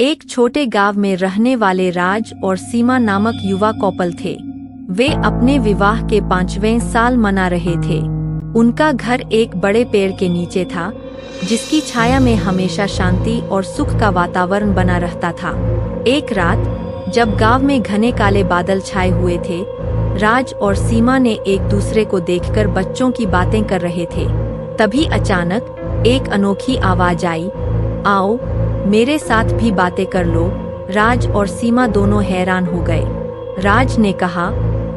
एक छोटे गांव में रहने वाले राज और सीमा नामक युवा कपल थे। वे अपने विवाह के 5वें साल मना रहे थे। उनका घर एक बड़े पेड़ के नीचे था, जिसकी छाया में हमेशा शांति और सुख का वातावरण बना रहता था। एक रात जब गांव में घने काले बादल छाए हुए थे, राज और सीमा ने एक दूसरे को देखकर बच्चों की बातें कर रहे थे। तभी अचानक एक अनोखी आवाज आई, आओ मेरे साथ भी बातें कर लो। राज और सीमा दोनों हैरान हो गए। राज ने कहा,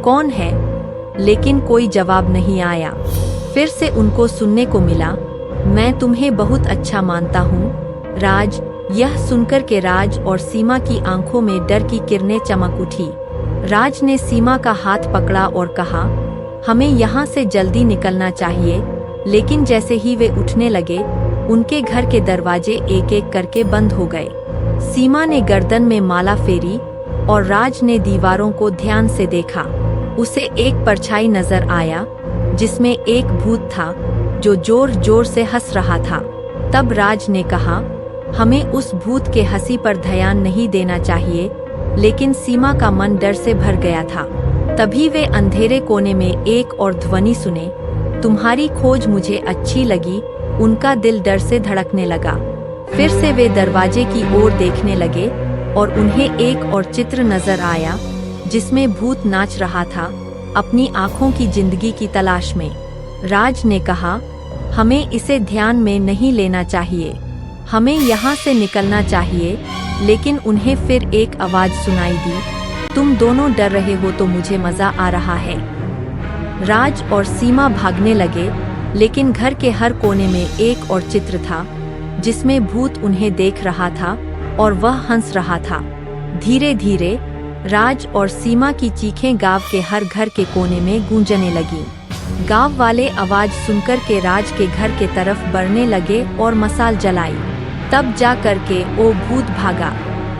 कौन है? लेकिन कोई जवाब नहीं आया। फिर से उनको सुनने को मिला, मैं तुम्हें बहुत अच्छा मानता हूँ राज। यह सुनकर के राज और सीमा की आंखों में डर की किरणें चमक उठी। राज ने सीमा का हाथ पकड़ा और कहा, हमें यहाँ से जल्दी निकलना चाहिए। लेकिन जैसे ही वे उठने लगे, उनके घर के दरवाजे एक एक करके बंद हो गए। सीमा ने गर्दन में माला फेरी और राज ने दीवारों को ध्यान से देखा। उसे एक परछाई नजर आया, जिसमें एक भूत था जो जोर जोर से हंस रहा था। तब राज ने कहा, हमें उस भूत के हंसी पर ध्यान नहीं देना चाहिए। लेकिन सीमा का मन डर से भर गया था। तभी वे अंधेरे कोने में एक और ध्वनि सुने, तुम्हारी खोज मुझे अच्छी लगी। उनका दिल डर से धड़कने लगा। फिर से वे दरवाजे की ओर देखने लगे और उन्हें एक और चित्र नजर आया, जिसमें भूत नाच रहा था, अपनी आंखों की जिंदगी की तलाश में। राज ने कहा, हमें इसे ध्यान में नहीं लेना चाहिए, हमें यहाँ से निकलना चाहिए। लेकिन उन्हें फिर एक आवाज सुनाई दी, तुम दोनों डर रहे हो तो मुझे मजा आ रहा है। राज और सीमा भागने लगे, लेकिन घर के हर कोने में एक और चित्र था, जिसमें भूत उन्हें देख रहा था और वह हंस रहा था। धीरे धीरे राज और सीमा की चीखें गांव के हर घर के कोने में गूंजने लगी। गांव वाले आवाज सुनकर के राज के घर के तरफ बढ़ने लगे और मशाल जलाई। तब जा कर के वो भूत भागा।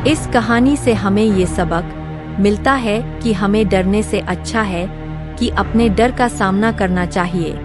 इस कहानी से हमें ये सबक मिलता है कि हमें डरने से अच्छा है कि अपने डर का सामना करना चाहिए।